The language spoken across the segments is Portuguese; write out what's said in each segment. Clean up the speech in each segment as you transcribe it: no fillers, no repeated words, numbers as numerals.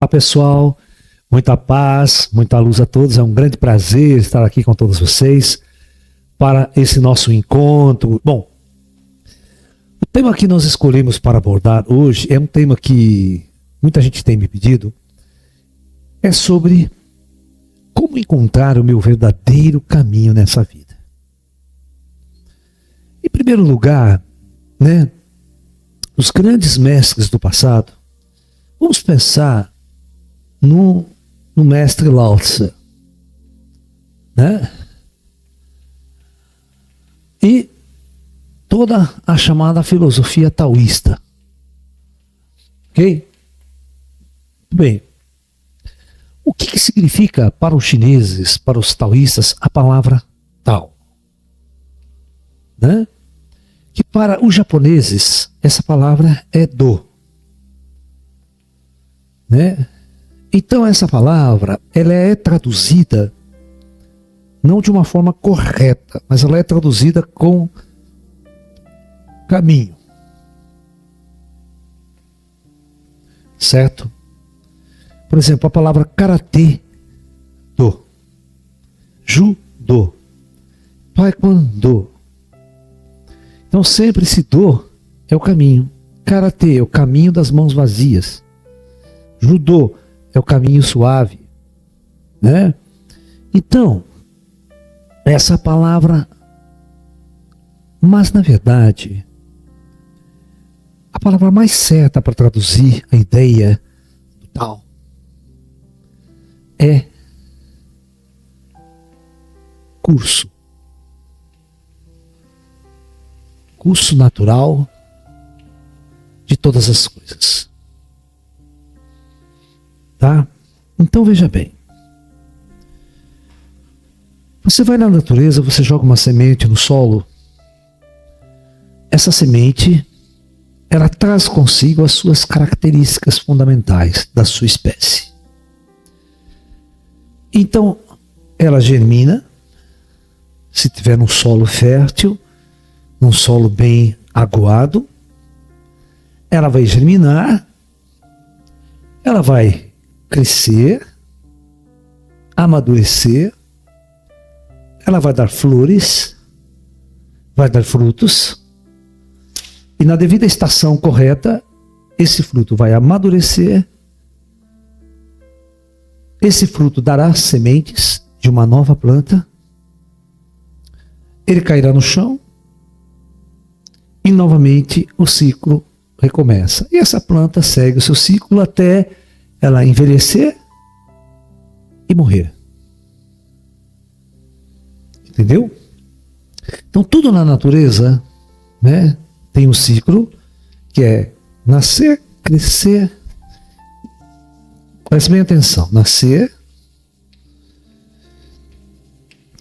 Olá pessoal, muita paz, muita luz a todos. É um grande prazer estar aqui com todos vocês para esse nosso encontro. Bom, o tema que nós escolhemos para abordar hoje é um tema que muita gente tem me pedido. É sobre como encontrar o meu verdadeiro caminho nessa vida. Em primeiro lugar, os grandes mestres do passado, vamos pensar no mestre Lao Tse, e toda a chamada filosofia taoísta. Ok? Bem, o que significa para os chineses, para os taoístas, a palavra Tao? Que para os japoneses, essa palavra é Do. Então essa palavra, ela é traduzida não de uma forma correta, mas ela é traduzida com caminho. Certo? Por exemplo, a palavra karatê, do, judô, taekwondo. Então sempre esse do é o caminho. Karatê é o caminho das mãos vazias. Judô é o caminho suave. Então, essa palavra, mas na verdade, a palavra mais certa para traduzir a ideia do Tao é curso. Curso natural de todas as coisas. Tá? Então veja bem. Você vai na natureza, você joga uma semente no solo. Essa semente, ela traz consigo as suas características fundamentais da sua espécie. Então, ela germina, se tiver num solo fértil, num solo bem aguado, ela vai germinar, ela vai crescer, amadurecer, ela vai dar flores, vai dar frutos, e na devida estação correta, esse fruto vai amadurecer, esse fruto dará sementes de uma nova planta, ele cairá no chão, e novamente o ciclo recomeça. E essa planta segue o seu ciclo até ela envelhecer e morrer. Entendeu? Então tudo na natureza, tem um ciclo que é nascer, crescer. Preste bem atenção. Nascer,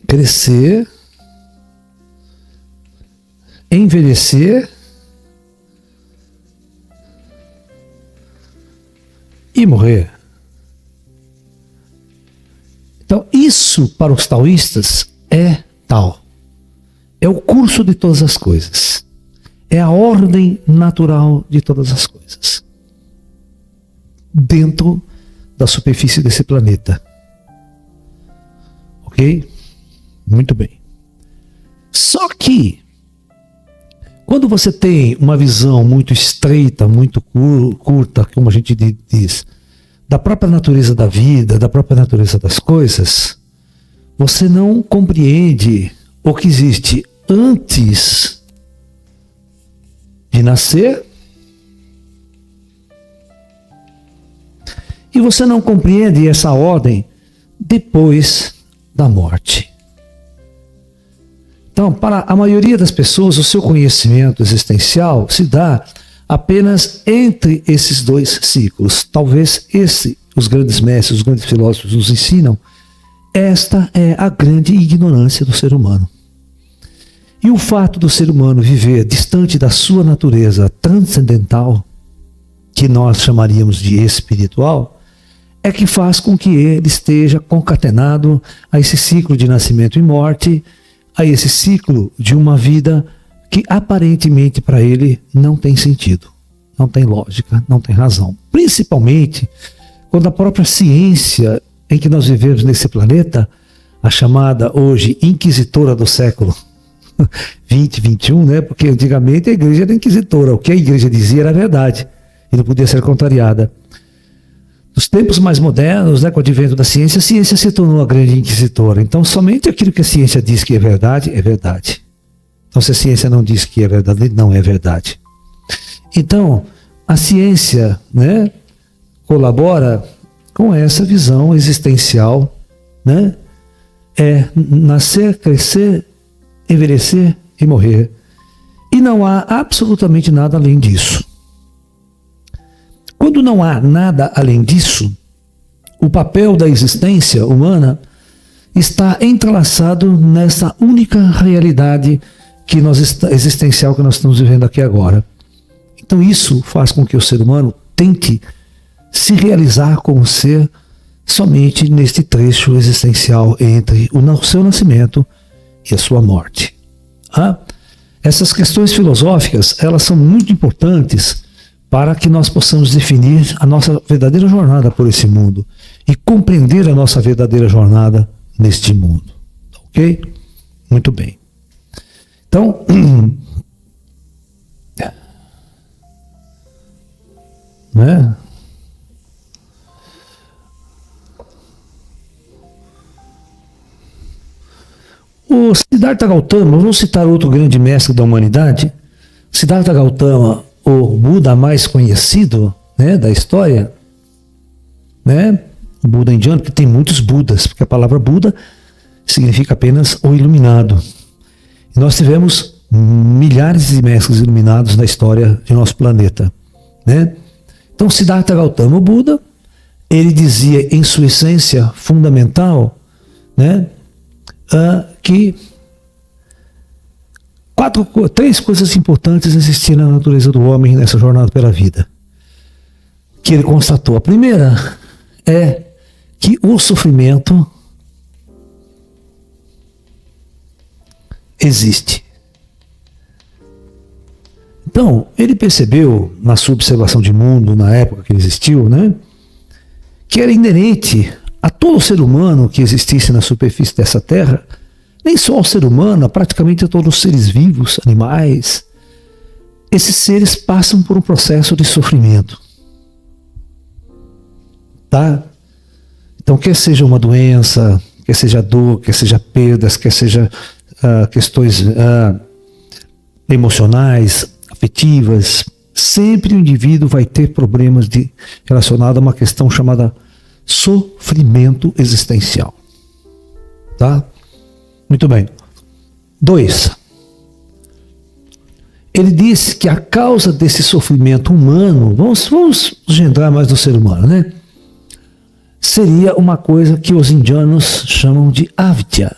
crescer, envelhecer e morrer. Então isso para os taoístas é Tao. É o curso de todas as coisas. É a ordem natural de todas as coisas. Dentro da superfície desse planeta. Ok? Muito bem. Só que quando você tem uma visão muito estreita, muito curta, como a gente diz, da própria natureza da vida, da própria natureza das coisas, você não compreende o que existe antes de nascer e você não compreende essa ordem depois da morte. Então, para a maioria das pessoas, o seu conhecimento existencial se dá apenas entre esses dois ciclos. Talvez os grandes mestres, os grandes filósofos nos ensinam. Esta é a grande ignorância do ser humano. E o fato do ser humano viver distante da sua natureza transcendental, que nós chamaríamos de espiritual, é que faz com que ele esteja concatenado a esse ciclo de nascimento e morte, a esse ciclo de uma vida que aparentemente para ele não tem sentido, não tem lógica, não tem razão. Principalmente quando a própria ciência em que nós vivemos nesse planeta, a chamada hoje inquisitora do século 20, 21, né? Porque antigamente a igreja era inquisitora, o que a igreja dizia era verdade e não podia ser contrariada. Nos tempos mais modernos, né, com o advento da ciência, a ciência se tornou a grande inquisitora. Então, somente aquilo que a ciência diz que é verdade, é verdade. Então, se a ciência não diz que é verdade, não é verdade. Então, a ciência, né, colabora com essa visão existencial, né? É nascer, crescer, envelhecer e morrer. E não há absolutamente nada além disso. Quando não há nada além disso, o papel da existência humana está entrelaçado nessa única realidade existencial que nós estamos vivendo aqui agora. Então isso faz com que o ser humano tente se realizar como ser somente neste trecho existencial entre o seu nascimento e a sua morte. Essas questões filosóficas, elas são muito importantes para que nós possamos definir a nossa verdadeira jornada por esse mundo e compreender a nossa verdadeira jornada neste mundo. Ok? Muito bem. Então, né? O Siddhartha Gautama, vamos citar outro grande mestre da humanidade, Siddhartha Gautama, o Buda mais conhecido, né, da história, né, o Buda indiano, que tem muitos Budas, porque a palavra Buda significa apenas o iluminado. E nós tivemos milhares de mestres iluminados na história de nosso planeta, né? Então, Siddhartha Gautama, o Buda, ele dizia em sua essência fundamental, né, que três coisas importantes existiam na natureza do homem nessa jornada pela vida. Que ele constatou. A primeira é que o sofrimento existe. Então, ele percebeu, na sua observação de mundo, na época que ele existiu, né, que era inerente a todo ser humano que existisse na superfície dessa terra, nem só ao ser humano, praticamente a todos os seres vivos, animais, esses seres passam por um processo de sofrimento. Tá? Então, quer seja uma doença, quer seja dor, quer seja perdas, quer seja questões emocionais, afetivas, sempre o indivíduo vai ter problemas relacionados a uma questão chamada sofrimento existencial. Tá? Muito bem. 2. Ele disse que a causa desse sofrimento humano, vamos engendrar mais do ser humano, né? Seria uma coisa que os indianos chamam de avidya.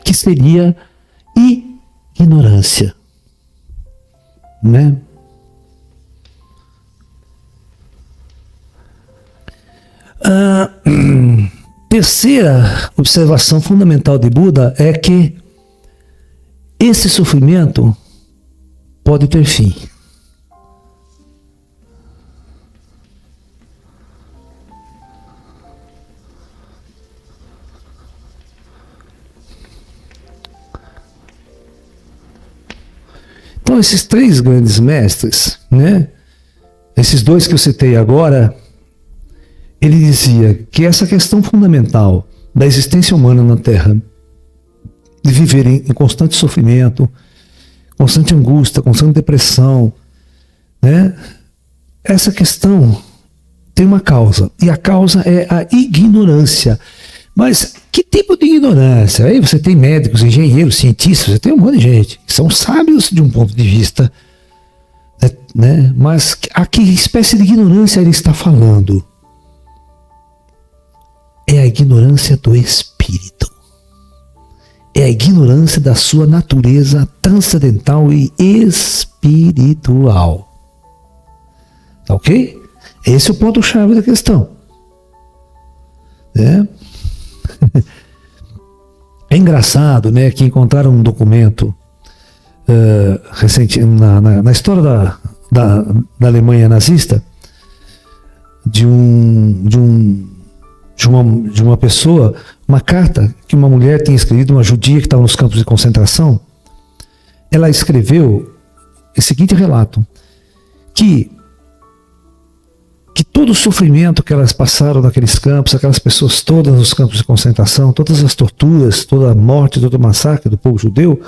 Que seria ignorância, né? Terceira observação fundamental de Buda é que esse sofrimento pode ter fim. Então, esses três grandes mestres, né? Esses dois que eu citei agora, ele dizia que essa questão fundamental da existência humana na Terra, de viver em constante sofrimento, constante angústia, constante depressão, né? Essa questão tem uma causa, e a causa é a ignorância. Mas que tipo de ignorância? Aí você tem médicos, engenheiros, cientistas, você tem um monte de gente que são sábios de um ponto de vista, né? Mas a que espécie de ignorância ele está falando? É a ignorância do espírito. É a ignorância da sua natureza transcendental e espiritual. Tá ok? Esse é o ponto-chave da questão. É engraçado, né, que encontraram um documento recente, na história da Alemanha nazista, de uma pessoa, uma carta que uma mulher tinha escrito, uma judia que estava nos campos de concentração. Ela escreveu o seguinte relato, que todo o sofrimento que elas passaram naqueles campos, aquelas pessoas todas nos campos de concentração, todas as torturas, toda a morte, todo o massacre do povo judeu,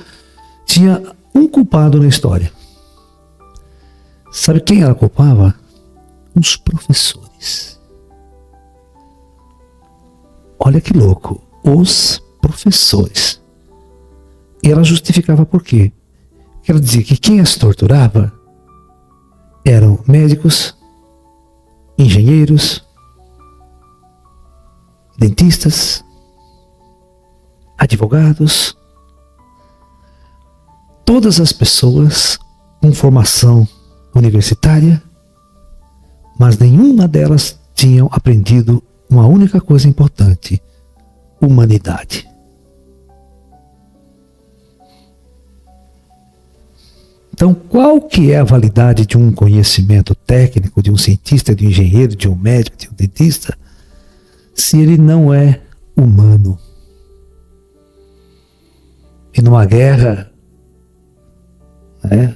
tinha um culpado na história. Sabe quem ela culpava? Os professores. Olha que louco, os professores. E ela justificava por quê? Ela dizia que quem as torturava eram médicos, engenheiros, dentistas, advogados, todas as pessoas com formação universitária, mas nenhuma delas tinham aprendido uma única coisa importante: humanidade. Então, qual que é a validade de um conhecimento técnico, de um cientista, de um engenheiro, de um médico, de um dentista, se ele não é humano? E numa guerra,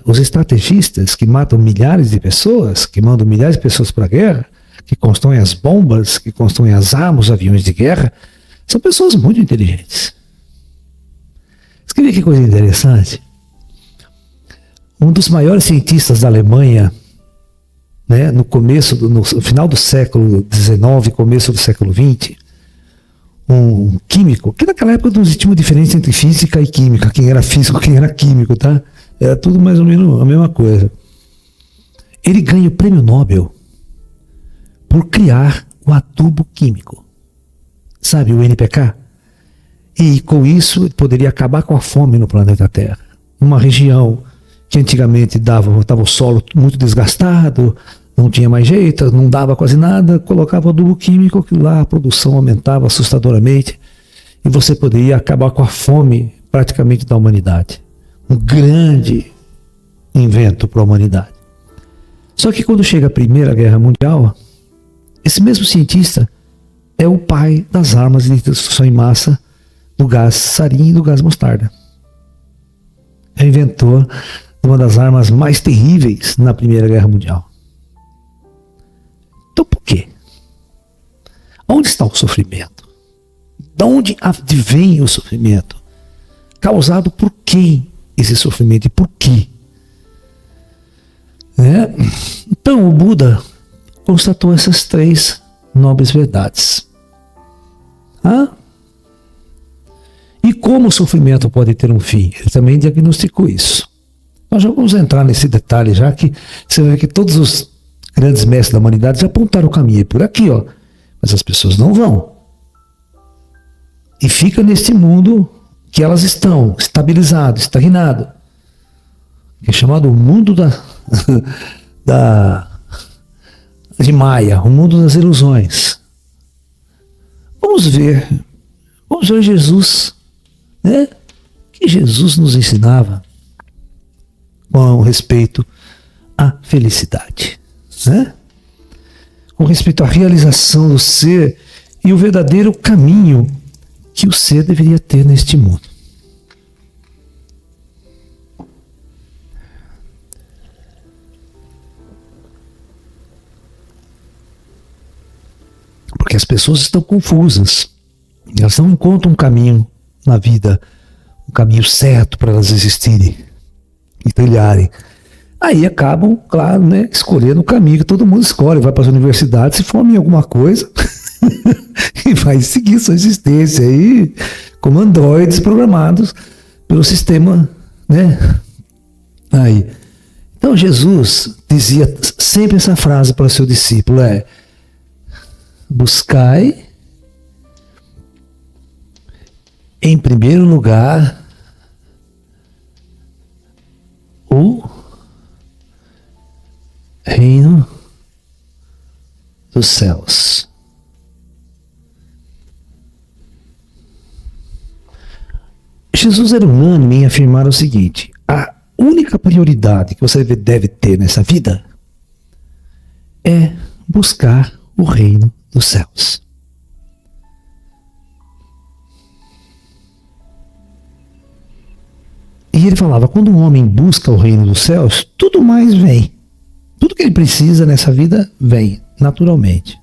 os estrategistas que matam milhares de pessoas, que mandam milhares de pessoas para a guerra, que constroem as bombas, que constroem as armas, os aviões de guerra, são pessoas muito inteligentes. Escreve que coisa interessante. Um dos maiores cientistas da Alemanha, no final do século XIX, começo do século XX, um químico, que naquela época não existia uma diferença entre física e química, quem era físico, quem era químico, tá? Era tudo mais ou menos a mesma coisa. Ele ganha o prêmio Nobel por criar o adubo químico. Sabe, o NPK? E com isso ele poderia acabar com a fome no planeta Terra. Uma região que antigamente estava o solo muito desgastado, não tinha mais jeito, não dava quase nada, colocava adubo químico, que lá a produção aumentava assustadoramente e você poderia acabar com a fome praticamente da humanidade. Um grande invento para a humanidade. Só que quando chega a Primeira Guerra Mundial, esse mesmo cientista é o pai das armas de destruição em massa, do gás sarin e do gás mostarda. É o inventor de uma das armas mais terríveis na Primeira Guerra Mundial. Então por quê? Onde está o sofrimento? De onde advém o sofrimento? Causado por quem esse sofrimento e por quê? Então o Buda constatou essas três nobres verdades. E como o sofrimento pode ter um fim? Ele também diagnosticou isso. Nós já vamos entrar nesse detalhe, já que você vê que todos os grandes mestres da humanidade já apontaram o caminho por aqui, ó. Mas as pessoas não vão. E fica neste mundo que elas estão, estabilizado, estagnado. Que é chamado o mundo de Maia, o mundo das ilusões. Vamos ver Jesus, que Jesus nos ensinava com respeito à felicidade, com respeito à realização do ser e o verdadeiro caminho que o ser deveria ter neste mundo. Porque as pessoas estão confusas. Elas não encontram um caminho na vida, um caminho certo para elas existirem e trilharem. Aí acabam, claro, escolhendo o caminho que todo mundo escolhe. Vai para as universidades, se forma em alguma coisa e vai seguir sua existência aí como androides programados pelo sistema, Aí. Então Jesus dizia sempre essa frase para o seu discípulo, buscai em primeiro lugar o reino dos céus. Jesus era unânime em afirmar o seguinte: única prioridade que você deve ter nessa vida é buscar o reino dos céus. E ele falava, quando um homem busca o reino dos céus, tudo mais vem. Tudo que ele precisa nessa vida vem, naturalmente.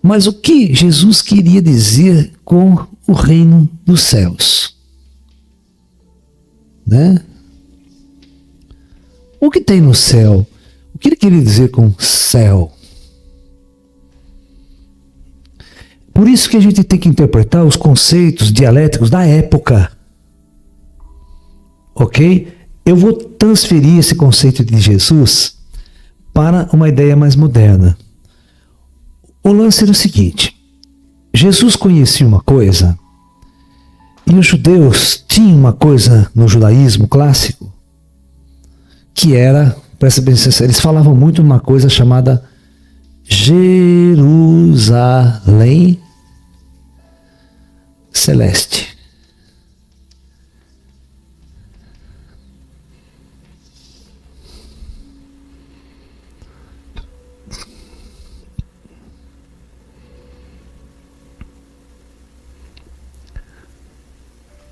Mas o que Jesus queria dizer com o reino dos céus? Né? O que tem no céu? O que ele queria dizer com céu? Por isso que a gente tem que interpretar os conceitos dialéticos da época. Ok? Eu vou transferir esse conceito de Jesus para uma ideia mais moderna. O lance era o seguinte: Jesus conhecia uma coisa, e os judeus tinham uma coisa no judaísmo clássico, que era, presta bem atenção, eles falavam muito uma coisa chamada Jerusalém Celeste.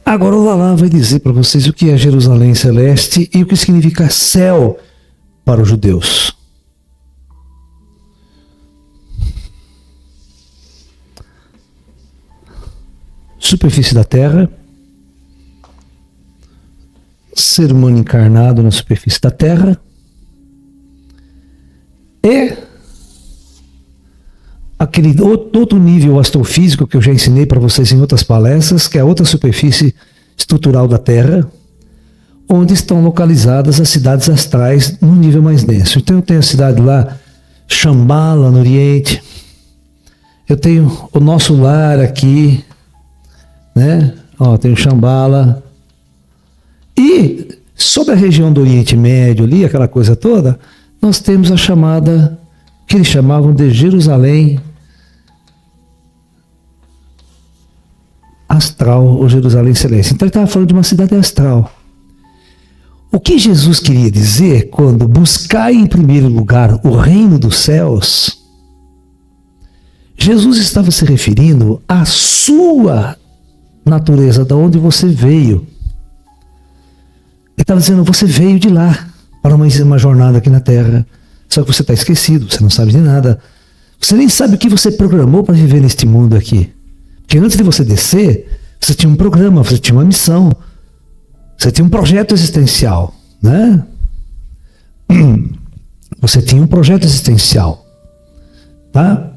Agora o Lalá vai dizer para vocês o que é Jerusalém Celeste e o que significa céu para os judeus. Superfície da terra, ser humano encarnado na superfície da terra, e aquele outro nível astrofísico que eu já ensinei para vocês em outras palestras, que é a outra superfície estrutural da Terra, onde estão localizadas as cidades astrais num nível mais denso. Então eu tenho a cidade lá, Shambhala, no Oriente, eu tenho o nosso lar aqui, né? Ó, tenho Shambhala, e sobre a região do Oriente Médio ali, aquela coisa toda, nós temos a chamada, que eles chamavam de Jerusalém Astral, ou Jerusalém Celeste. Então ele estava falando de uma cidade astral. O que Jesus queria dizer quando buscar em primeiro lugar o reino dos céus? Jesus estava se referindo à sua natureza, da onde você veio. Ele estava dizendo, você veio de lá para uma jornada aqui na Terra. Só que você está esquecido, você não sabe de nada. Você nem sabe o que você programou para viver neste mundo aqui. Porque antes de você descer, você tinha um programa, você tinha uma missão, você tinha um projeto existencial, né? Você tinha um projeto existencial, tá?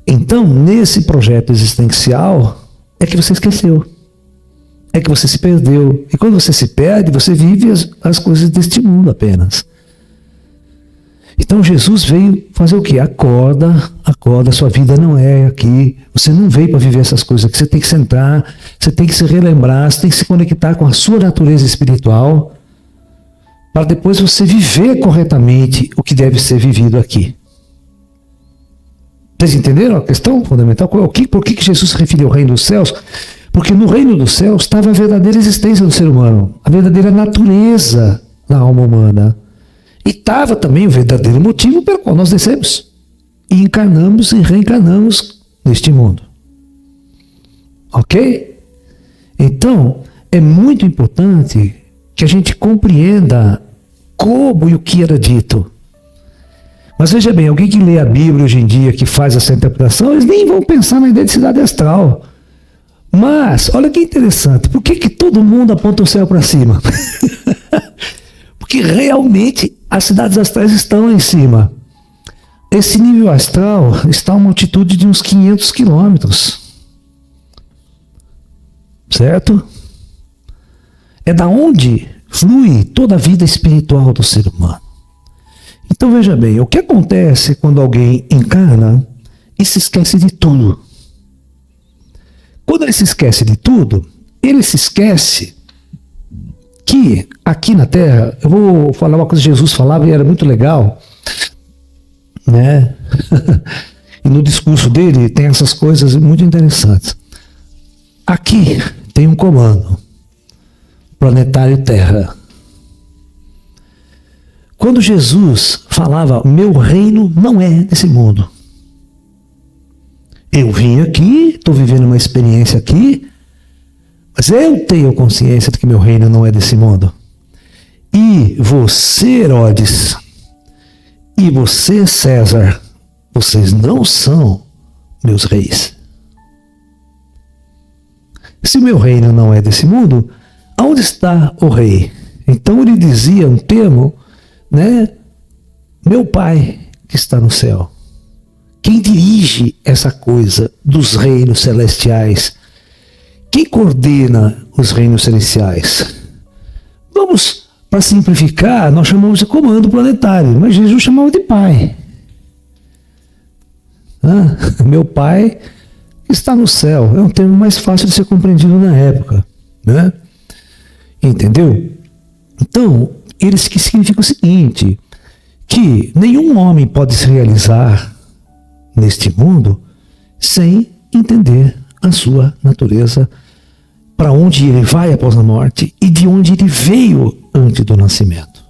Então, nesse projeto existencial, é que você esqueceu. É que você se perdeu. E quando você se perde, você vive as coisas deste mundo apenas. Então Jesus veio fazer o quê? Acorda, sua vida não é aqui. Você não veio para viver essas coisas aqui. Você tem que sentar, você tem que se relembrar, você tem que se conectar com a sua natureza espiritual, para depois você viver corretamente o que deve ser vivido aqui. Vocês entenderam a questão fundamental? Por que Jesus se referiu ao reino dos céus? Porque no reino dos céus estava a verdadeira existência do ser humano, a verdadeira natureza da alma humana. E estava também o verdadeiro motivo pelo qual nós descemos e encarnamos e reencarnamos neste mundo. Ok? Então, é muito importante que a gente compreenda como e o que era dito. Mas veja bem, alguém que lê a Bíblia hoje em dia, que faz essa interpretação, eles nem vão pensar na identidade astral. Mas, olha que interessante, por que todo mundo aponta o céu para cima? Porque realmente as cidades astrais estão lá em cima. Esse nível astral está a uma altitude de uns 500 quilômetros. Certo? É da onde flui toda a vida espiritual do ser humano. Então veja bem, o que acontece quando alguém encarna e se esquece de tudo? Quando ele se esquece de tudo, ele se esquece que aqui na Terra, eu vou falar uma coisa que Jesus falava e era muito legal, né? E no discurso dele tem essas coisas muito interessantes. Aqui tem um comando. planetário Terra. Quando Jesus falava, meu reino não é desse mundo. Eu vim aqui, estou vivendo uma experiência aqui, mas eu tenho consciência de que meu reino não é desse mundo. E você, Herodes, e você, César, vocês não são meus reis. Se o meu reino não é desse mundo, aonde está o rei? Então ele dizia um termo, né? Meu Pai que está no céu. Quem dirige essa coisa dos reinos celestiais? Quem coordena os reinos celestiais? Vamos, para simplificar, nós chamamos de comando planetário, mas Jesus chamava de Pai. Meu Pai está no céu. É um termo mais fácil de ser compreendido na época, né? Entendeu? Então, eles que significa o seguinte, que nenhum homem pode se realizar neste mundo sem entender a sua natureza, para onde ele vai após a morte e de onde ele veio antes do nascimento.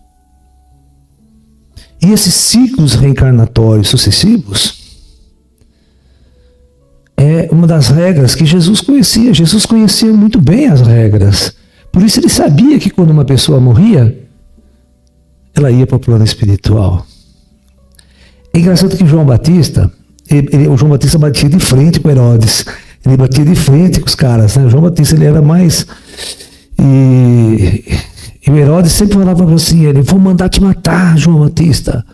E esses ciclos reencarnatórios sucessivos é uma das regras que Jesus conhecia. Jesus conhecia muito bem as regras. Por isso ele sabia que quando uma pessoa morria, ela ia para o plano espiritual. É engraçado que João Batista, o João Batista batia de frente com Herodes. Ele batia de frente com os caras, né? O João Batista, ele era mais... E o Herodes sempre falava assim, ele, vou mandar te matar, João Batista.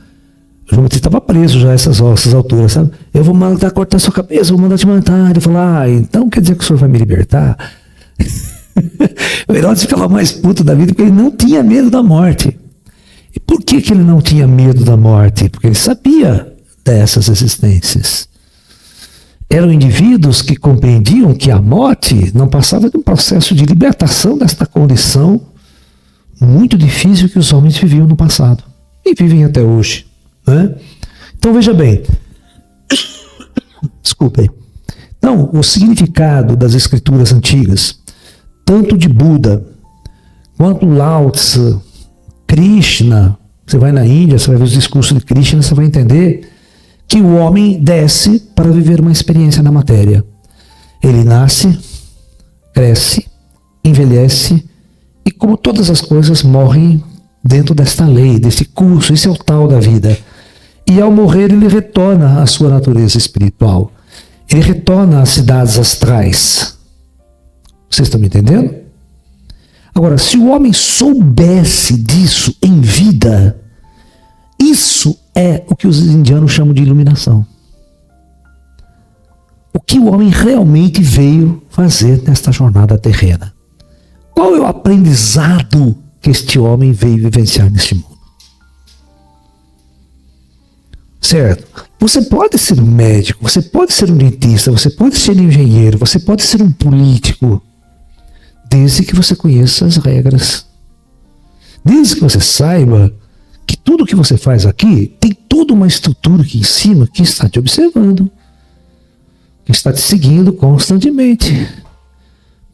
O João Batista estava preso já a essas alturas, sabe? Eu vou mandar cortar sua cabeça, vou mandar te matar. Ele falou, então quer dizer que o senhor vai me libertar? O Herodes ficava mais puto da vida porque ele não tinha medo da morte. E por que ele não tinha medo da morte? Porque ele sabia dessas existências. Eram indivíduos que compreendiam que a morte não passava de um processo de libertação desta condição muito difícil que os homens viviam no passado. E vivem até hoje, né? Então veja bem. Desculpem. Então, o significado das escrituras antigas, tanto de Buda, quanto Lao Tse, Krishna, você vai na Índia, você vai ver os discursos de Krishna, você vai entender que o homem desce para viver uma experiência na matéria. Ele nasce, cresce, envelhece e, como todas as coisas, morre dentro desta lei, desse curso. Esse é o tal da vida. E ao morrer ele retorna à sua natureza espiritual. Ele retorna às cidades astrais. Vocês estão me entendendo? Agora, se o homem soubesse disso em vida, isso é o que os indianos chamam de iluminação. O que o homem realmente veio fazer nesta jornada terrena? Qual é o aprendizado que este homem veio vivenciar neste mundo? Certo? Você pode ser um médico, você pode ser um dentista, você pode ser um engenheiro, você pode ser um político, desde que você conheça as regras. Desde que você saiba que tudo que você faz aqui tem toda uma estrutura aqui em cima que está te observando, que está te seguindo constantemente,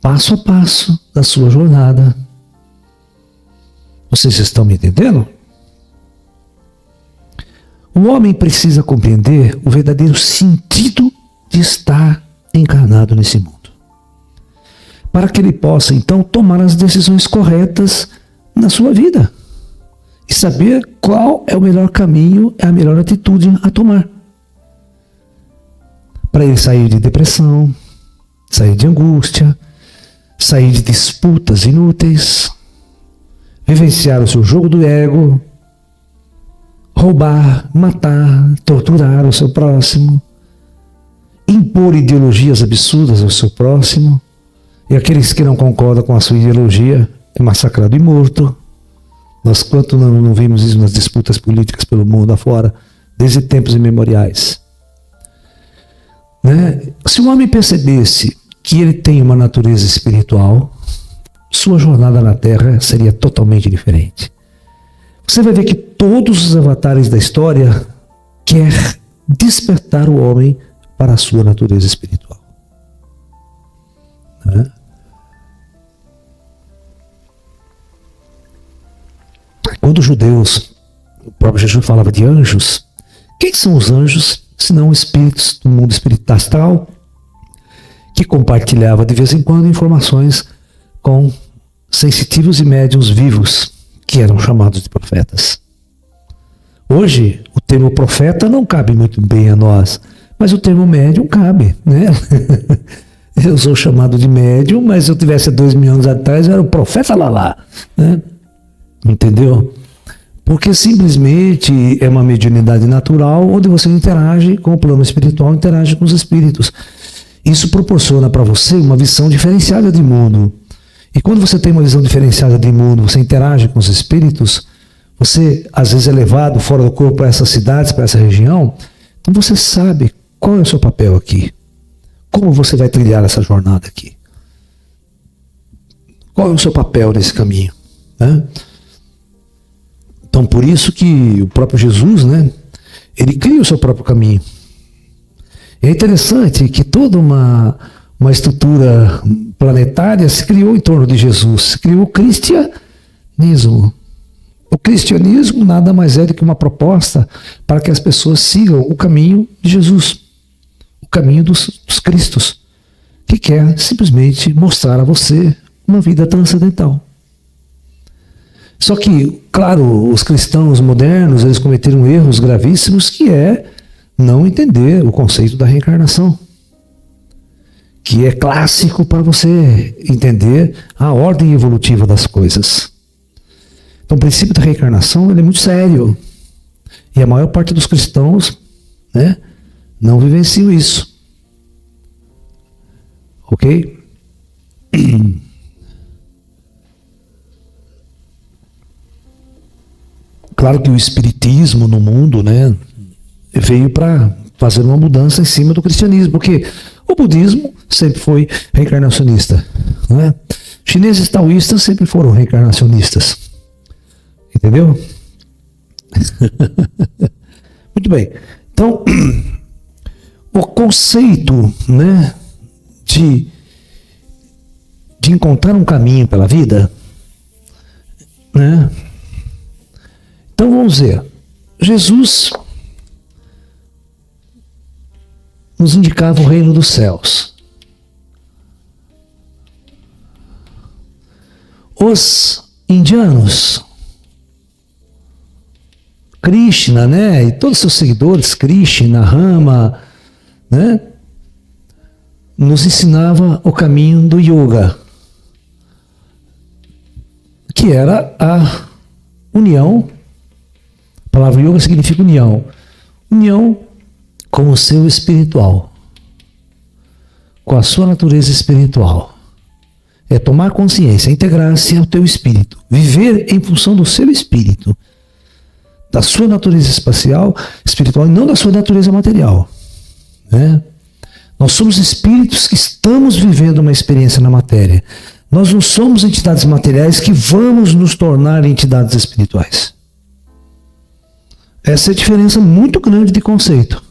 passo a passo da sua jornada. Vocês estão me entendendo? O homem precisa compreender o verdadeiro sentido de estar encarnado nesse mundo, para que ele possa então tomar as decisões corretas na sua vida e saber qual é o melhor caminho, é a melhor atitude a tomar, para ele sair de depressão, sair de angústia, sair de disputas inúteis, vivenciar o seu jogo do ego, roubar, matar, torturar o seu próximo, impor ideologias absurdas ao seu próximo, e aqueles que não concordam com a sua ideologia é massacrado e morto. Nós quanto não vimos isso nas disputas políticas pelo mundo afora, desde tempos imemoriais. Né? Se o homem percebesse que ele tem uma natureza espiritual, sua jornada na Terra seria totalmente diferente. Você vai ver que todos os avatares da história querem despertar o homem para a sua natureza espiritual. Né? Quando os judeus, o próprio Jesus falava de anjos, quem são os anjos, senão espíritos do mundo astral, que compartilhava de vez em quando informações com sensitivos e médiuns vivos, que eram chamados de profetas. Hoje, o termo profeta não cabe muito bem a nós, mas o termo médium cabe, né? Eu sou chamado de médium, mas se eu tivesse 2.000 anos atrás, eu era o profeta Lalá, né? Entendeu? Porque simplesmente é uma mediunidade natural, onde você interage com o plano espiritual, interage com os espíritos. Isso proporciona para você uma visão diferenciada de mundo. E quando você tem uma visão diferenciada de mundo, você interage com os espíritos, você às vezes é levado fora do corpo para essas cidades, para essa região, então você sabe qual é o seu papel aqui. Como você vai trilhar essa jornada aqui? Qual é o seu papel nesse caminho? Né? Então por isso que o próprio Jesus, né, ele cria o seu próprio caminho. É interessante que toda uma estrutura planetária se criou em torno de Jesus, se criou o cristianismo. O cristianismo nada mais é do que uma proposta para que as pessoas sigam o caminho de Jesus, o caminho dos Cristos, que quer simplesmente mostrar a você uma vida transcendental. Só que, claro, os cristãos modernos, eles cometeram erros gravíssimos, que é não entender o conceito da reencarnação, que é clássico para você entender a ordem evolutiva das coisas. Então, o princípio da reencarnação ele é muito sério. E a maior parte dos cristãos, né, não vivenciam isso. Ok? Claro que o espiritismo no mundo, né, veio para fazer uma mudança em cima do cristianismo, porque o budismo sempre foi reencarnacionista, não é? Chineses taoístas sempre foram reencarnacionistas. Entendeu? Muito bem. Então, o conceito, né, de encontrar um caminho pela vida, né? Então vamos ver. Jesus nos indicava o reino dos céus. Os indianos, Krishna, né, e todos os seus seguidores, Krishna, Rama, né, nos ensinava o caminho do yoga, que era a união. A palavra yoga significa união. União com o seu espiritual, com a sua natureza espiritual. É tomar consciência, integrar-se ao teu espírito, viver em função do seu espírito, da sua natureza espiritual e não da sua natureza material. Né? Nós somos espíritos que estamos vivendo uma experiência na matéria. Nós não somos entidades materiais que vamos nos tornar entidades espirituais. Essa é a diferença muito grande de conceito.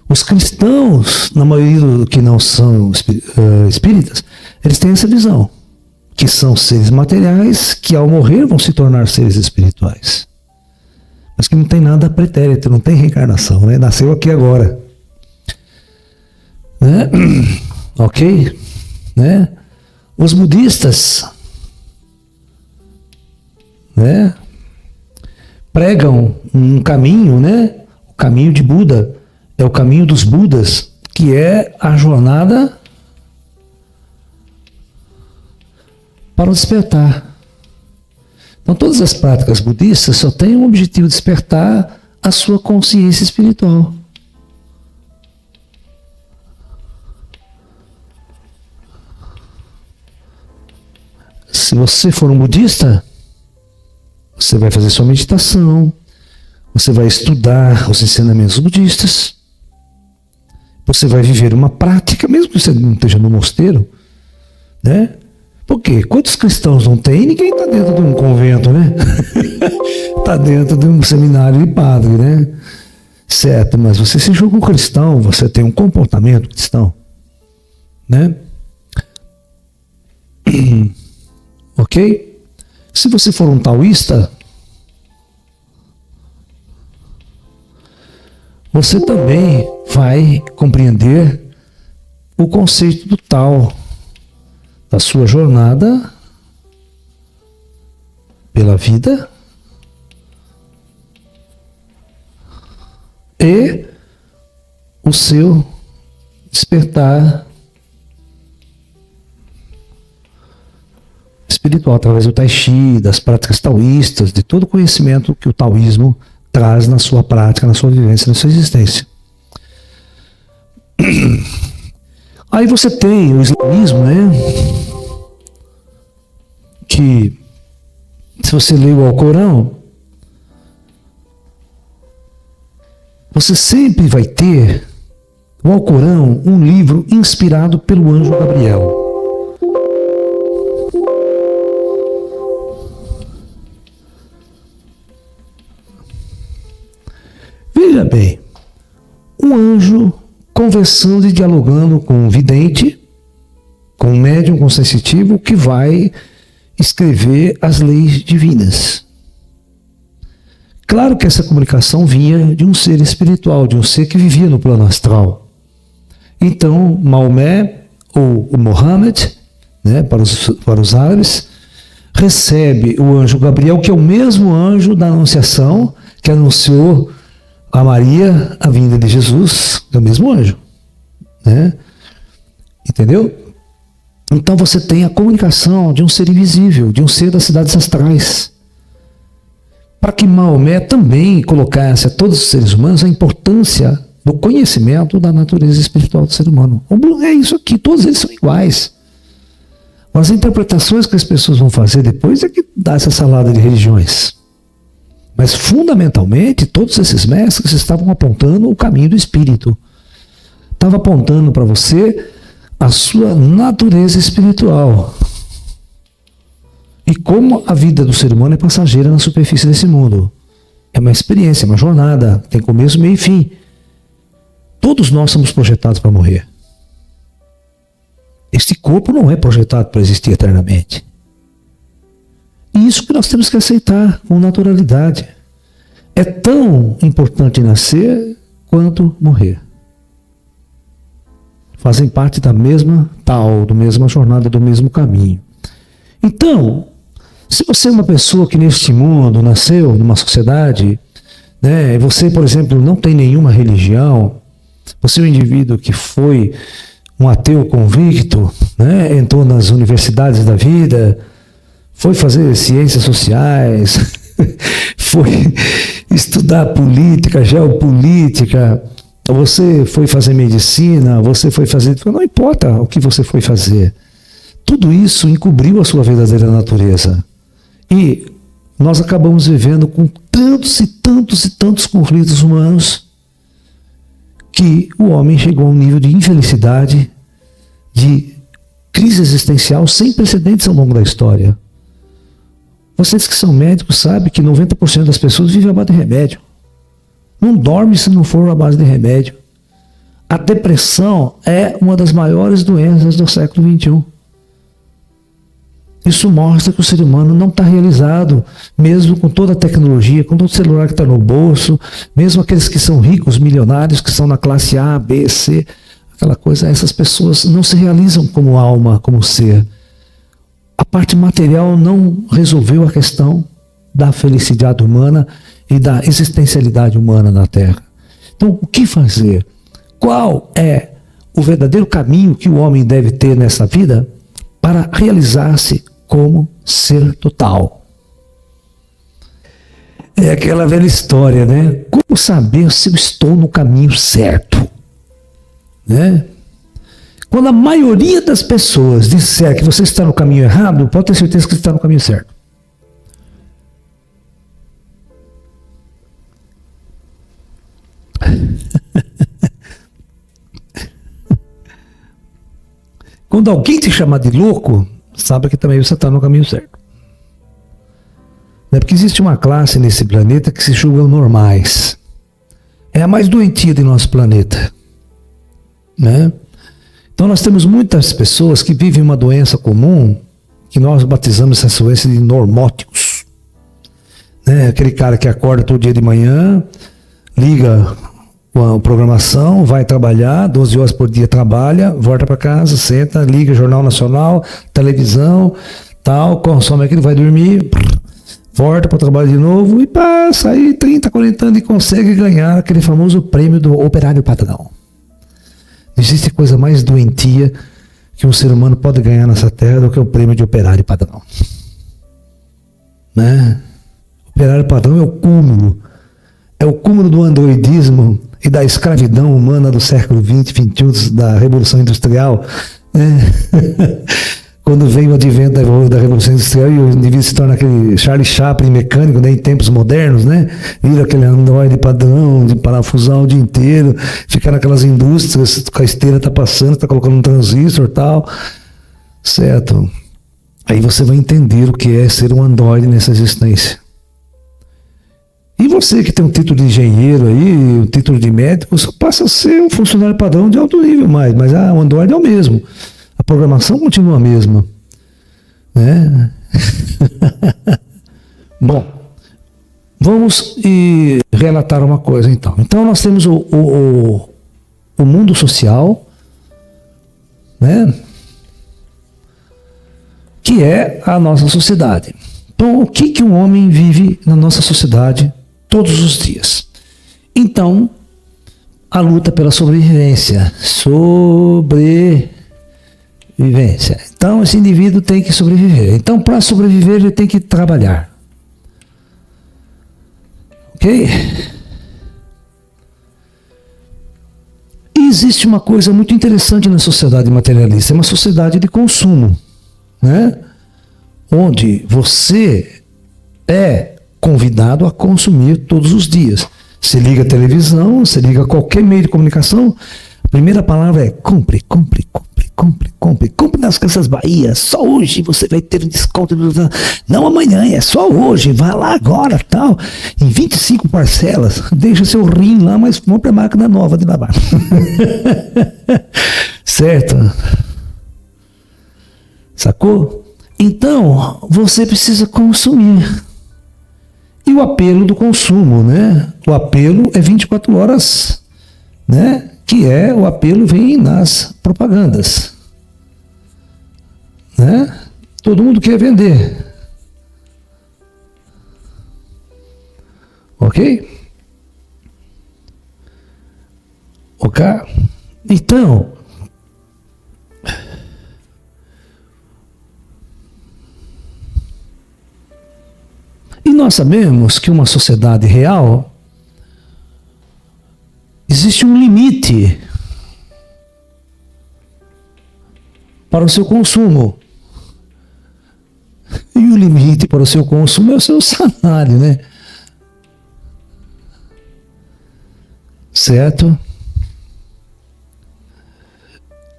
Os cristãos, na maioria que não são espíritas, eles têm essa visão, que são seres materiais que ao morrer vão se tornar seres espirituais. Mas que não tem nada pretérito, não tem reencarnação, né? Nasceu aqui agora. Né? Ok? Né? Os budistas, né, pregam um caminho, né? O caminho de Buda é o caminho dos Budas, que é a jornada para o despertar. Então, todas as práticas budistas só têm um objetivo: despertar a sua consciência espiritual. Se você for um budista, você vai fazer sua meditação, você vai estudar os ensinamentos budistas, você vai viver uma prática, mesmo que você não esteja no mosteiro, né? Por quê? Quantos cristãos não tem? Ninguém está dentro de um convento, né? Está dentro de um seminário de padre, né? Certo, mas você se julga um cristão, você tem um comportamento cristão, né? Ok? Se você for um taoísta, você também vai compreender o conceito do tal, da sua jornada pela vida e o seu despertar espiritual através do Tai Chi, das práticas taoístas, de todo o conhecimento que o taoísmo traz na sua prática, na sua vivência, na sua existência. Aí você tem o islamismo, né? Que, se você lê o Alcorão, você sempre vai ter o Alcorão, um livro inspirado pelo anjo Gabriel. Veja bem, um anjo conversando e dialogando com um vidente, com um médium, com um sensitivo, que vai escrever as leis divinas. Claro que essa comunicação vinha de um ser espiritual, de um ser que vivia no plano astral. Então, Maomé, ou o Mohammed, né, para os árabes, recebe o anjo Gabriel, que é o mesmo anjo da Anunciação, que anunciou a Maria a vinda de Jesus, é o mesmo anjo, né? Entendeu? Então você tem a comunicação de um ser invisível, de um ser das cidades astrais, para que Maomé também colocasse a todos os seres humanos a importância do conhecimento da natureza espiritual do ser humano. É isso aqui, todos eles são iguais. As interpretações que as pessoas vão fazer depois é que dá essa salada de religiões. Mas, fundamentalmente, todos esses mestres estavam apontando o caminho do espírito. Estavam apontando para você a sua natureza espiritual. E como a vida do ser humano é passageira na superfície desse mundo. É uma experiência, uma jornada, tem começo, meio e fim. Todos nós somos projetados para morrer. Este corpo não é projetado para existir eternamente. E isso que nós temos que aceitar com naturalidade. É tão importante nascer quanto morrer. Fazem parte da mesma da mesma jornada, do mesmo caminho. Então, se você é uma pessoa que neste mundo nasceu numa sociedade, né, você, por exemplo, não tem nenhuma religião, você é um indivíduo que foi um ateu convicto, né, entrou nas universidades da vida, foi fazer ciências sociais, foi estudar política, geopolítica, você foi fazer medicina, você foi fazer... Não importa o que você foi fazer. Tudo isso encobriu a sua verdadeira natureza. E nós acabamos vivendo com tantos e tantos e tantos conflitos humanos que o homem chegou a um nível de infelicidade, de crise existencial sem precedentes ao longo da história. Vocês que são médicos sabem que 90% das pessoas vivem à base de remédio. Não dorme se não for à base de remédio. A depressão é uma das maiores doenças do século XXI. Isso mostra que o ser humano não está realizado, mesmo com toda a tecnologia, com todo o celular que está no bolso, mesmo aqueles que são ricos, milionários, que são na classe A, B, C, aquela coisa, essas pessoas não se realizam como alma, como ser. A parte material não resolveu a questão da felicidade humana e da existencialidade humana na Terra. Então, o que fazer? Qual é o verdadeiro caminho que o homem deve ter nessa vida para realizar-se como ser total? É aquela velha história, né? Como saber se eu estou no caminho certo? Né? Quando a maioria das pessoas disser que você está no caminho errado, pode ter certeza que você está no caminho certo. Quando alguém te chamar de louco, sabe que também você está no caminho certo. É porque existe uma classe nesse planeta que se julgam normais. É a mais doentia do nosso planeta. Né? Então nós temos muitas pessoas que vivem uma doença comum, que nós batizamos essa doença de normóticos. Né? Aquele cara que acorda todo dia de manhã, liga a programação, vai trabalhar, 12 horas por dia trabalha, volta para casa, senta, liga Jornal Nacional, televisão, tal, consome aquilo, vai dormir, volta para o trabalho de novo e passa aí 30, 40 anos e consegue ganhar aquele famoso prêmio do operário padrão. Não existe coisa mais doentia que um ser humano pode ganhar nessa terra do que o prêmio de operário padrão. Né? Operário padrão é o cúmulo. É o cúmulo do androidismo e da escravidão humana do século XX, XXI, da Revolução Industrial. Né? Quando vem o advento da Revolução Industrial e o indivíduo se torna aquele Charlie Chaplin mecânico, né, em tempos modernos, né? Vira aquele androide padrão, de parafusar o dia inteiro, ficar naquelas indústrias, com a esteira tá passando, tá colocando um transistor e tal. Certo? Aí você vai entender o que é ser um androide nessa existência. E você que tem um título de engenheiro aí, um título de médico, você passa a ser um funcionário padrão de alto nível mas o androide é o mesmo. A programação continua a mesma. Né? Bom, vamos relatar uma coisa então. Então nós temos o mundo social, né? Que é a nossa sociedade. Então, o que um homem vive na nossa sociedade todos os dias? Então, a luta pela sobrevivência. Então, esse indivíduo tem que sobreviver. Então, para sobreviver, ele tem que trabalhar. Ok? E existe uma coisa muito interessante na sociedade materialista. É uma sociedade de consumo. Né? Onde você é convidado a consumir todos os dias. Você liga a televisão, você liga qualquer meio de comunicação, a primeira palavra é compre. Compre nas Casas Bahia, só hoje você vai ter um desconto, não amanhã, é só hoje, vá lá agora, tal, em 25 parcelas, deixa seu rim lá, mas compre a máquina nova de lavar. Certo? Sacou? Então, você precisa consumir. E o apelo do consumo, né? O apelo é 24 horas, né? Que é, o apelo vem nas propagandas. Né? Todo mundo quer vender. Ok? Ok? Então, e nós sabemos que uma sociedade real existe um limite para o seu consumo. E o limite para o seu consumo é o seu salário, né? Certo?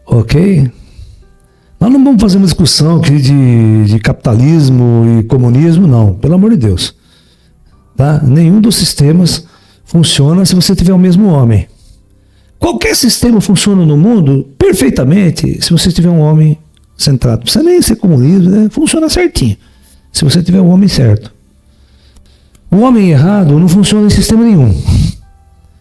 Ok? Nós não vamos fazer uma discussão aqui de capitalismo e comunismo, não. Pelo amor de Deus. Tá? Nenhum dos sistemas funciona se você tiver o mesmo homem. Qualquer sistema funciona no mundo perfeitamente se você tiver um homem centrado. Não precisa nem ser comunismo, né? Funciona certinho. Se você tiver um homem certo. O homem errado não funciona em sistema nenhum.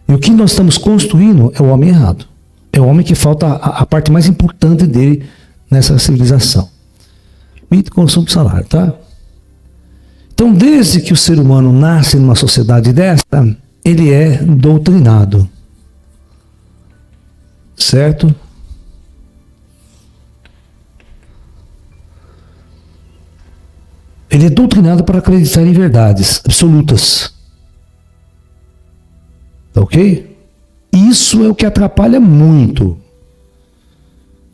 E o que nós estamos construindo é o homem errado. É o homem que falta a parte mais importante dele nessa civilização. Limite, consumo, salário, tá? Então, desde que o ser humano nasce numa sociedade dessa, ele é doutrinado. Certo? Ele é doutrinado para acreditar em verdades absolutas. Tá ok? Isso é o que atrapalha muito.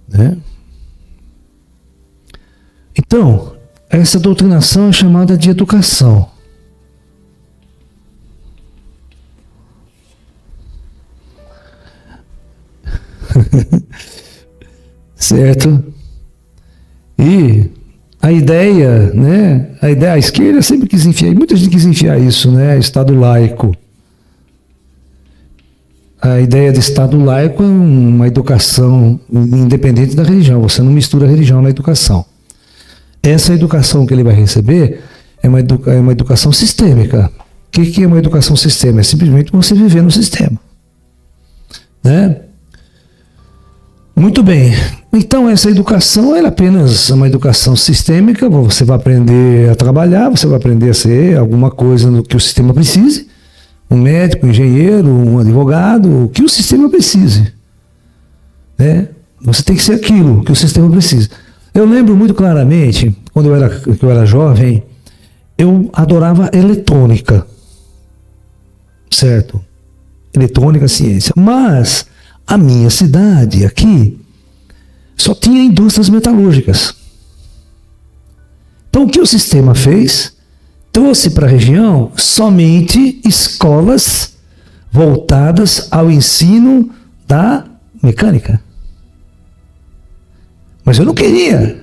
Né? Então, essa doutrinação é chamada de educação. Certo? E a ideia, né? A esquerda sempre quis enfiar, muita gente quis enfiar isso, né? Estado laico. A ideia de Estado laico é uma educação independente da religião. Você não mistura a religião na educação. Essa educação que ele vai receber é uma educação sistêmica. O que é uma educação sistêmica? É simplesmente você viver no sistema. né? Muito bem. Então essa educação é apenas uma educação sistêmica. Você vai aprender a trabalhar, você vai aprender a ser alguma coisa no que o sistema precise. Um médico, um engenheiro, um advogado, o que o sistema precise, né? Você tem que ser aquilo que o sistema precisa. Eu lembro muito claramente, quando eu era jovem, eu adorava eletrônica, certo? Eletrônica, ciência. Mas a minha cidade aqui só tinha indústrias metalúrgicas. Então o que o sistema fez? Trouxe para a região somente escolas voltadas ao ensino da mecânica. Mas eu não queria.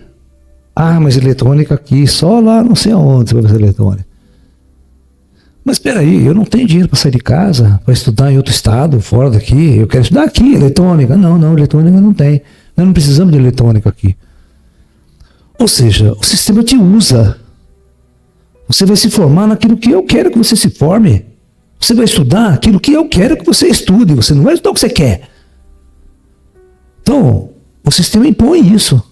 Mas eletrônica aqui, só lá não sei aonde você vai fazer eletrônica. Mas espera aí, eu não tenho dinheiro para sair de casa, para estudar em outro estado, fora daqui. Eu quero estudar aqui, eletrônica. Não, eletrônica não tem. Nós não precisamos de eletrônica aqui. Ou seja, o sistema te usa. Você vai se formar naquilo que eu quero que você se forme. Você vai estudar aquilo que eu quero que você estude. Você não vai estudar o que você quer. Então, o sistema impõe isso.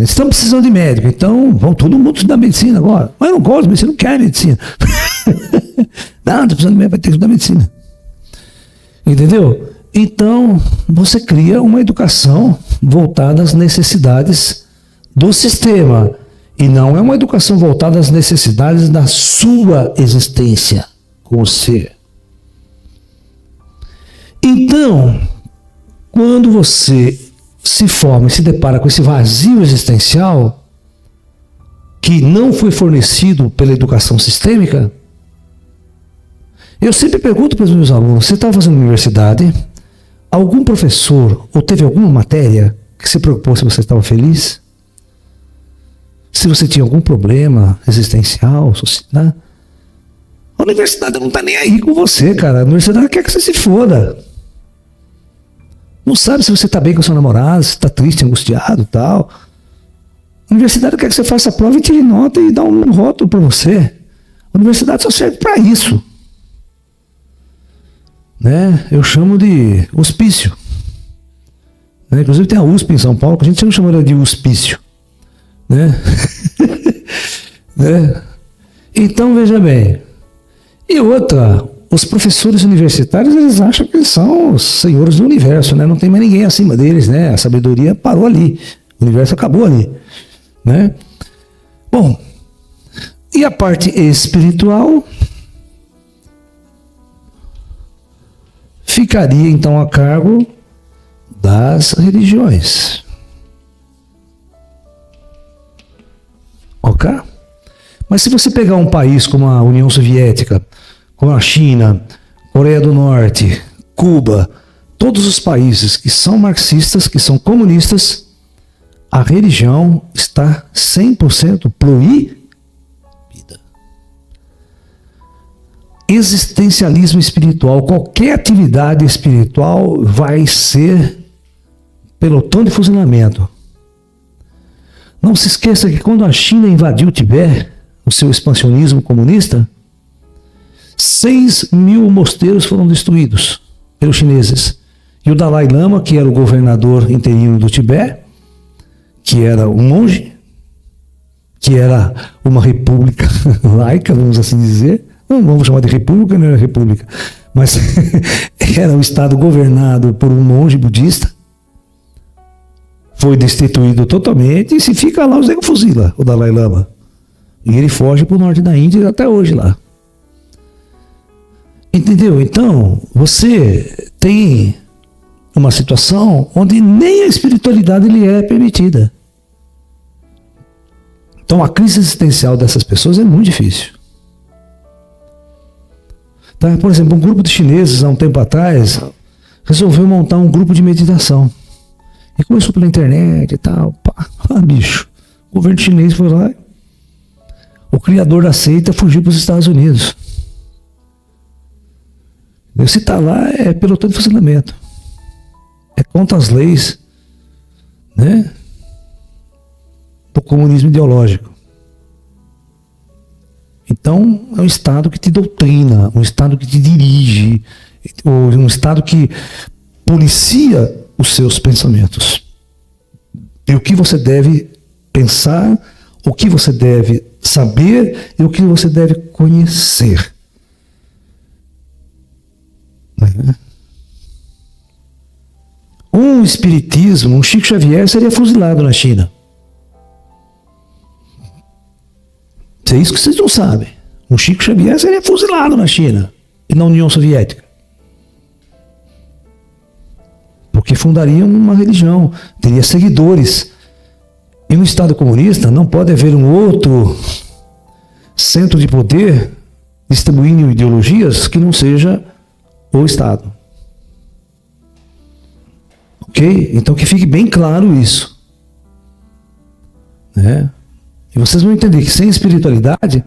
Estamos precisando de médico, então vão todo mundo estudar medicina agora. Mas eu não gosto de medicina, não quero medicina. Não, estou precisando de médico, vai ter que estudar medicina. Entendeu? Então, você cria uma educação voltada às necessidades do sistema. E não é uma educação voltada às necessidades da sua existência como ser. Então, quando você se forma e se depara com esse vazio existencial que não foi fornecido pela educação sistêmica, eu sempre pergunto para os meus alunos: você estava fazendo universidade? Algum professor ou teve alguma matéria que se preocupou se você estava feliz? Se você tinha algum problema existencial, né? A universidade não está nem aí com você, cara. A universidade quer que você se foda. Não sabe se você está bem com seu namorado, se está triste, angustiado e tal. A universidade quer que você faça a prova e tire nota e dá um rótulo para você. A universidade só serve para isso. Né? Eu chamo de hospício. Né? Inclusive tem a USP em São Paulo, que a gente sempre chama ela de hospício. Né? Né? Então, veja bem. E outra, os professores universitários, eles acham que eles são os senhores do universo, né? Não tem mais ninguém acima deles, né? A sabedoria parou ali, o universo acabou ali, né? Bom, e a parte espiritual ficaria então a cargo das religiões. Ok? Mas se você pegar um país como a União Soviética, como a China, Coreia do Norte, Cuba, todos os países que são marxistas, que são comunistas, a religião está 100% proibida. Existencialismo espiritual, qualquer atividade espiritual vai ser pelotão de fuzilamento. Não se esqueça que quando a China invadiu o Tibete, o seu expansionismo comunista, 6.000 mosteiros foram destruídos pelos chineses. E o Dalai Lama, que era o governador interino do Tibete, que era um monge, que era uma república laica, vamos assim dizer, não vamos chamar de república, não era república, mas era um estado governado por um monge budista, foi destituído totalmente, e se fica lá, os negros fuzila o Dalai Lama. E ele foge para o norte da Índia até hoje lá. Entendeu? Então, você tem uma situação onde nem a espiritualidade lhe é permitida. Então, a crise existencial dessas pessoas é muito difícil. Tá? Por exemplo, um grupo de chineses, há um tempo atrás, resolveu montar um grupo de meditação. E começou pela internet e tal. Pá, bicho. O governo chinês foi lá. O criador da seita fugiu para os Estados Unidos. Se está lá, é pelotão de fuzilamento. É contra as leis, né, do comunismo ideológico. Então, é um Estado que te doutrina, um Estado que te dirige. um estado que policia os seus pensamentos. E o que você deve pensar, o que você deve saber e o que você deve conhecer. Um espiritismo, um Chico Xavier seria fuzilado na China. É isso que vocês não sabem. Um Chico Xavier seria fuzilado na China e na União Soviética. Porque fundariam uma religião, teria seguidores. E no Estado comunista não pode haver um outro centro de poder distribuindo ideologias que não seja o Estado. Ok? Então que fique bem claro isso. Né? E vocês vão entender que sem espiritualidade,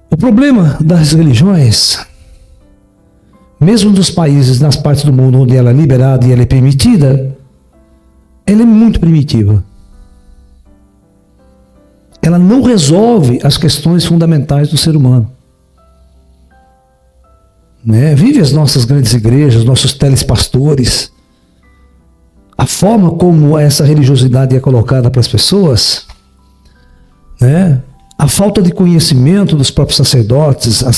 o problema das religiões, mesmo dos países, nas partes do mundo onde ela é liberada e ela é permitida, ela é muito primitiva. Ela não resolve as questões fundamentais do ser humano. Né? Vive as nossas grandes igrejas, nossos telespastores, a forma como essa religiosidade é colocada para as pessoas, né? A falta de conhecimento dos próprios sacerdotes, a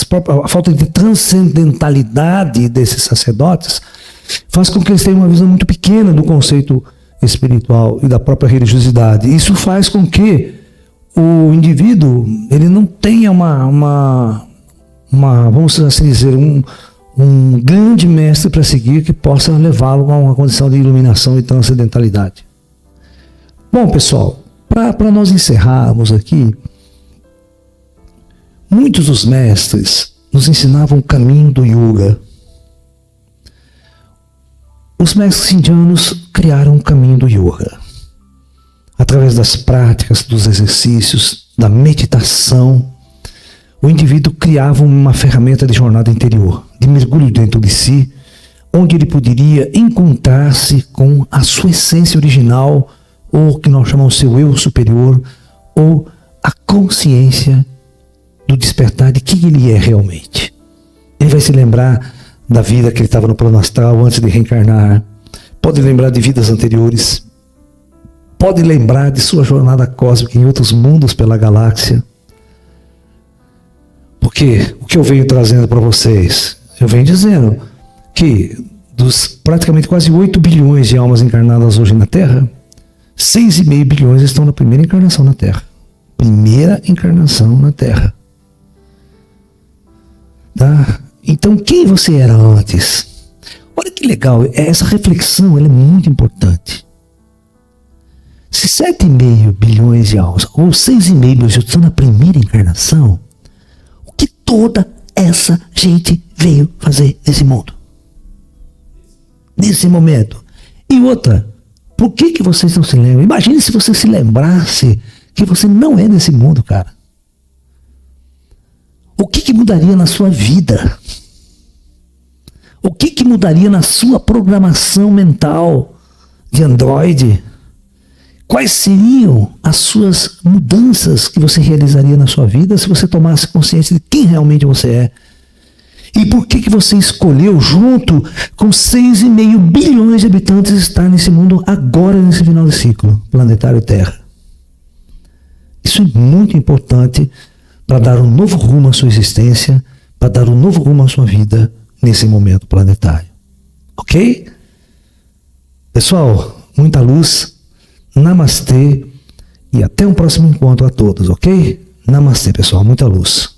falta de transcendentalidade desses sacerdotes, faz com que eles tenham uma visão muito pequena do conceito espiritual e da própria religiosidade. Isso faz com que o indivíduo ele não tenha vamos assim dizer, um grande mestre para seguir que possa levá-lo a uma condição de iluminação e transcendentalidade. Bom, pessoal, para nós encerrarmos aqui, muitos dos mestres nos ensinavam o caminho do yoga. Os mestres indianos criaram o caminho do yoga. Através das práticas, dos exercícios, da meditação, o indivíduo criava uma ferramenta de jornada interior, de mergulho dentro de si, onde ele poderia encontrar-se com a sua essência original, ou o que nós chamamos de seu eu superior, ou a consciência do despertar de quem ele é realmente. Ele vai se lembrar da vida que ele estava no plano astral antes de reencarnar, pode lembrar de vidas anteriores, pode lembrar de sua jornada cósmica em outros mundos pela galáxia. Porque o que eu venho trazendo para vocês, eu venho dizendo que dos praticamente quase 8 bilhões de almas encarnadas hoje na Terra, 6,5 bilhões estão na primeira encarnação na Terra. Primeira encarnação na Terra. Tá? Então, quem você era antes? Olha que legal, essa reflexão ela é muito importante. Se 7,5 bilhões de almas, ou 6,5 bilhões estão na primeira encarnação, o que toda essa gente veio fazer nesse mundo? Nesse momento. E outra, por que vocês não se lembram? Imagine se você se lembrasse que você não é desse mundo, cara. O que mudaria na sua vida? O que mudaria na sua programação mental de Android? Quais seriam as suas mudanças que você realizaria na sua vida se você tomasse consciência de quem realmente você é? E por que você escolheu, junto com 6,5 bilhões de habitantes, estar nesse mundo agora, nesse final de ciclo planetário Terra? Isso é muito importante para dar um novo rumo à sua existência, para dar um novo rumo à sua vida nesse momento planetário. Ok? Pessoal, muita luz, namastê e até um próximo encontro a todos, ok? Namastê, pessoal, muita luz.